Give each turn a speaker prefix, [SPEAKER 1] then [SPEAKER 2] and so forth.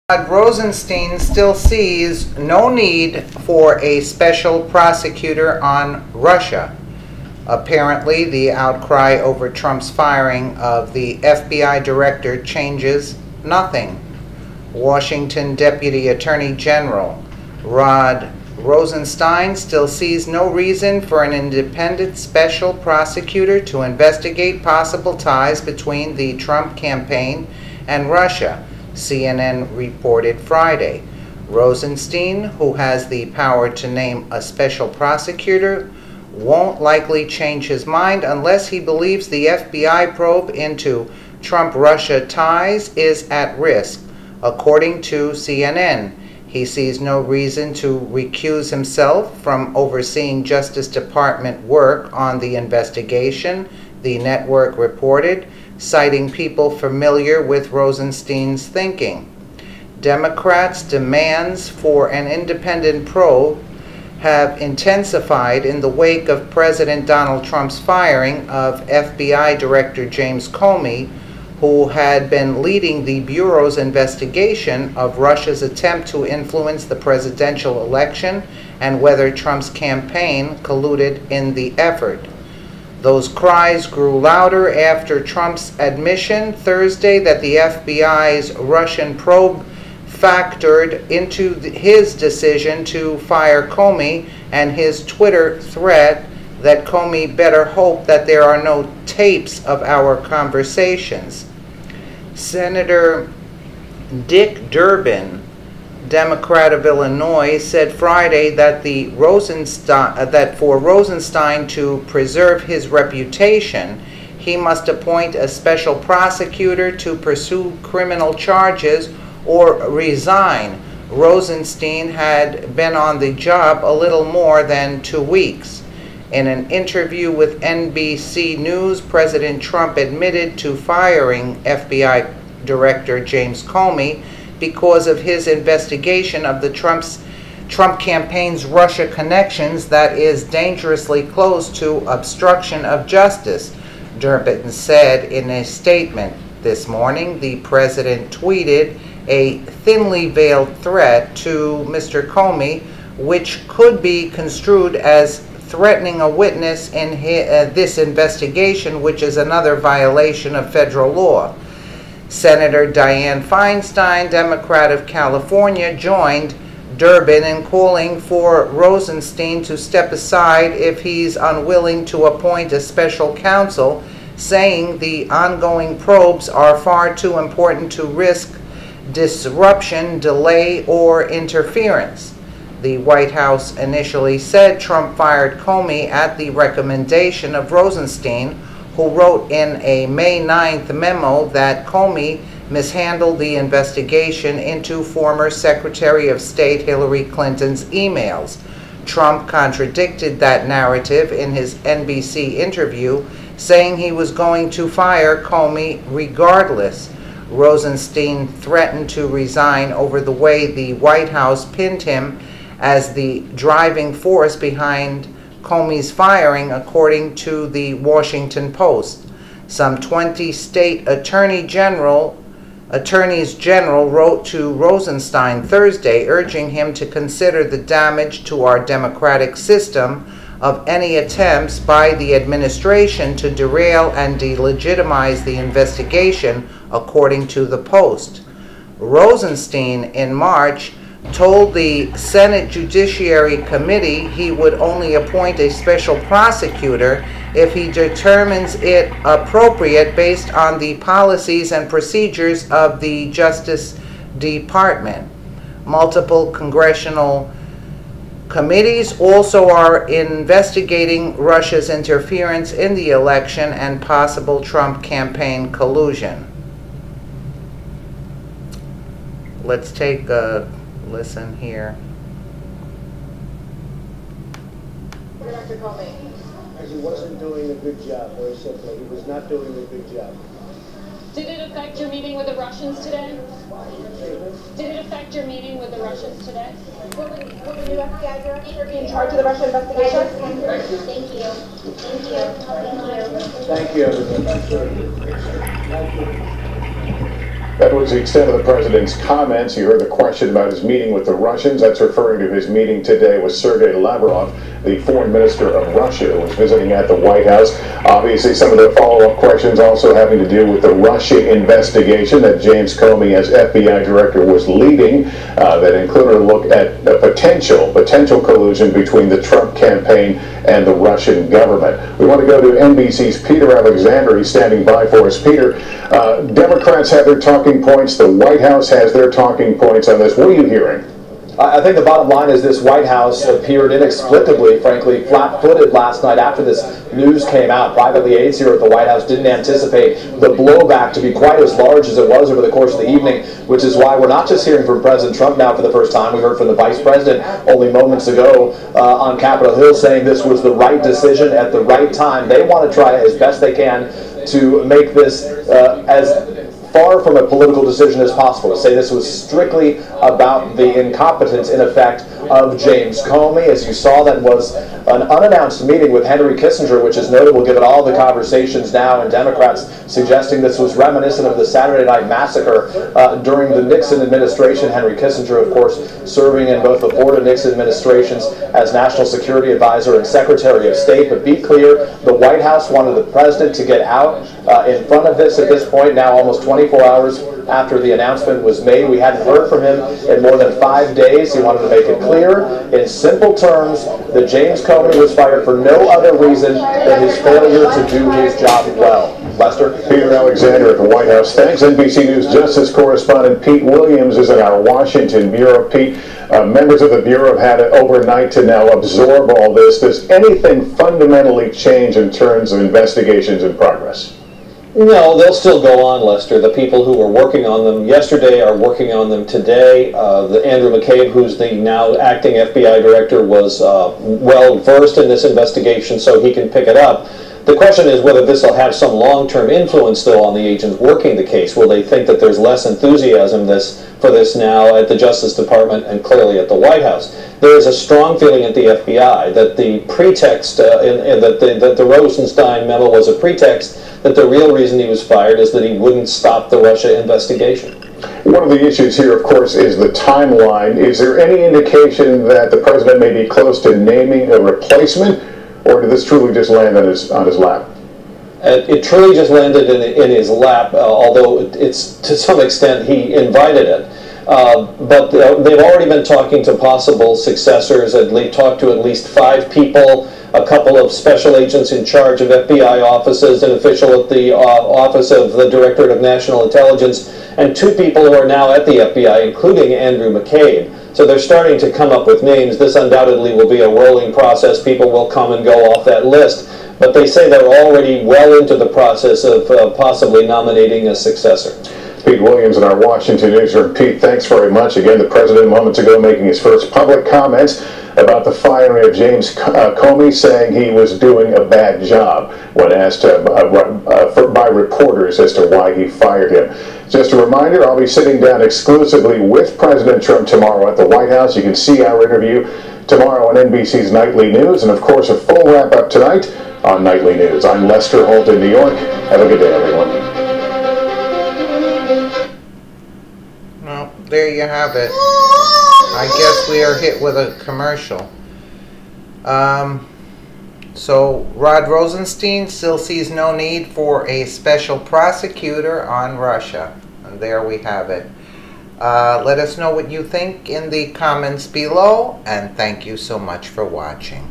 [SPEAKER 1] Rosenstein still sees no need for a special prosecutor on Russia. Apparently, the outcry over Trump's firing of the FBI director changes nothing. Washington Deputy Attorney General Rod Rosenstein still sees no reason for an independent special prosecutor to investigate possible ties between the Trump campaign and Russia, CNN reported Friday. Rosenstein, who has the power to name a special prosecutor, won't likely change his mind unless he believes the FBI probe into Trump-Russia ties is at risk. According to CNN, he sees no reason to recuse himself from overseeing Justice Department work on the investigation, the network reported, citing people familiar with Rosenstein's thinking. Democrats' demands for an independent probe have intensified in the wake of President Donald Trump's firing of FBI Director James Comey, who had been leading the Bureau's investigation of Russia's attempt to influence the presidential election and whether Trump's campaign colluded in the effort. Those cries grew louder after Trump's admission Thursday that the FBI's Russian probe factored into his decision to fire Comey and his Twitter threat that Comey better hope that there are no tapes of our conversations. Senator Dick Durbin, Democrat of Illinois, said Friday that for Rosenstein to preserve his reputation, he must appoint a special prosecutor to pursue criminal charges or resign. Rosenstein had been on the job a little more than 2 weeks. In an interview with NBC News, President Trump admitted to firing FBI Director James Comey because of his investigation of the Trump campaign's Russia connections that is dangerously close to obstruction of justice, Durbin said in a statement this morning. The president tweeted a thinly veiled threat to Mr. Comey, which could be construed as threatening a witness in this investigation, which is another violation of federal law. Senator Dianne Feinstein, Democrat of California, joined Durbin in calling for Rosenstein to step aside if he's unwilling to appoint a special counsel, saying the ongoing probes are far too important to risk disruption, delay, or interference. The White House initially said Trump fired Comey at the recommendation of Rosenstein, who wrote in a May 9th memo that Comey mishandled the investigation into former Secretary of State Hillary Clinton's emails. Trump contradicted that narrative in his NBC interview, saying he was going to fire Comey regardless. Rosenstein threatened to resign over the way the White House pinned him as the driving force behind Comey's firing, according to the Washington Post. Some 20 state attorneys general wrote to Rosenstein Thursday, urging him to consider the damage to our democratic system of any attempts by the administration to derail and delegitimize the investigation, according to the Post. Rosenstein, in March, told the Senate Judiciary Committee he would only appoint a special prosecutor if he determines it appropriate based on the policies and procedures of the Justice Department. Multiple congressional committees also are investigating Russia's interference in the election and possible Trump campaign collusion. Let's take a listen here.
[SPEAKER 2] Dr. Comey. Because he wasn't doing a good job, very simply. He was not doing a good job.
[SPEAKER 3] Did it affect your meeting with the Russians today? Did it affect your meeting with the Russians today?
[SPEAKER 4] Will the new FBI director be in charge of the Russia investigation?
[SPEAKER 2] Thank you.
[SPEAKER 4] Thank you. Thank you.
[SPEAKER 2] Thank you, everybody. Thank you.
[SPEAKER 5] That was the extent of the president's comments. You heard the question about his meeting with the Russians. That's referring to his meeting today with Sergei Lavrov, the foreign minister of Russia, who was visiting at the White House. Obviously, some of the follow-up questions also having to do with the Russia investigation that James Comey, as FBI director, was leading, that included a look at the potential collusion between the Trump campaign and the Russian government. We want to go to NBC's Peter Alexander. He's standing by for us. Peter, Democrats have their talking points. The White House has their talking points on this. What are you hearing?
[SPEAKER 6] I think the bottom line is this White House appeared inexplicably, frankly, flat-footed last night after this news came out. Privately, aides here at the White House didn't anticipate the blowback to be quite as large as it was over the course of the evening, which is why we're not just hearing from President Trump now for the first time. We heard from the Vice President only moments ago on Capitol Hill saying this was the right decision at the right time. They want to try as best they can to make this as far from a political decision as possible, to say this was strictly about the incompetence, in effect, of James Comey. As you saw, that was an unannounced meeting with Henry Kissinger, which is notable given all the conversations now and Democrats suggesting this was reminiscent of the Saturday Night Massacre during the Nixon administration. Henry Kissinger, of course, serving in both the Ford and Nixon administrations as National Security Advisor and Secretary of State. But be clear, the White House wanted the president to get out in front of this at this point, now almost 24 hours after the announcement was made. We hadn't heard from him in more than 5 days. He wanted to make it clear in simple terms that James Comey was fired for no other reason than his failure to do his job well. Lester?
[SPEAKER 5] Peter Alexander at the White House. Thanks. NBC News Justice correspondent Pete Williams is in our Washington bureau. Pete, members of the Bureau have had it overnight to now absorb all this. Does anything fundamentally change in terms of investigations in progress?
[SPEAKER 7] No, they'll still go on, Lester. The people who were working on them yesterday are working on them today. Andrew McCabe, who's the now acting FBI director, was well versed in this investigation, so he can pick it up. The question is whether this will have some long-term influence, though, on the agents working the case. Will they think that there's less enthusiasm for this now at the Justice Department and clearly at the White House? There is a strong feeling at the FBI that the pretext, that the Rosenstein memo was a pretext, that the real reason he was fired is that he wouldn't stop the Russia investigation.
[SPEAKER 5] One of the issues here, of course, is the timeline. Is there any indication that the president may be close to naming a replacement, or did this truly just land on his lap?
[SPEAKER 7] It truly just landed in his lap, although it's to some extent he invited it. But they've already been talking to possible successors, and they've talked to at least 5 people, a couple of special agents in charge of FBI offices, an official at the Office of the Directorate of National Intelligence, and 2 people who are now at the FBI, including Andrew McCabe. So they're starting to come up with names. This undoubtedly will be a rolling process. People will come and go off that list. But they say they're already well into the process of possibly nominating a successor.
[SPEAKER 5] Pete Williams in our Washington newsroom. Pete, thanks very much. Again, the president moments ago making his first public comments about the firing of James Comey, saying he was doing a bad job when asked by reporters as to why he fired him. Just a reminder, I'll be sitting down exclusively with President Trump tomorrow at the White House. You can see our interview tomorrow on NBC's Nightly News, and of course a full wrap-up tonight on Nightly News. I'm Lester Holt in New York. Have a good day, everyone.
[SPEAKER 1] Well, there you have it. I guess we are hit with a commercial. So Rod Rosenstein still sees no need for a special prosecutor on Russia. And there we have it. Let us know what you think in the comments below, and thank you so much for watching.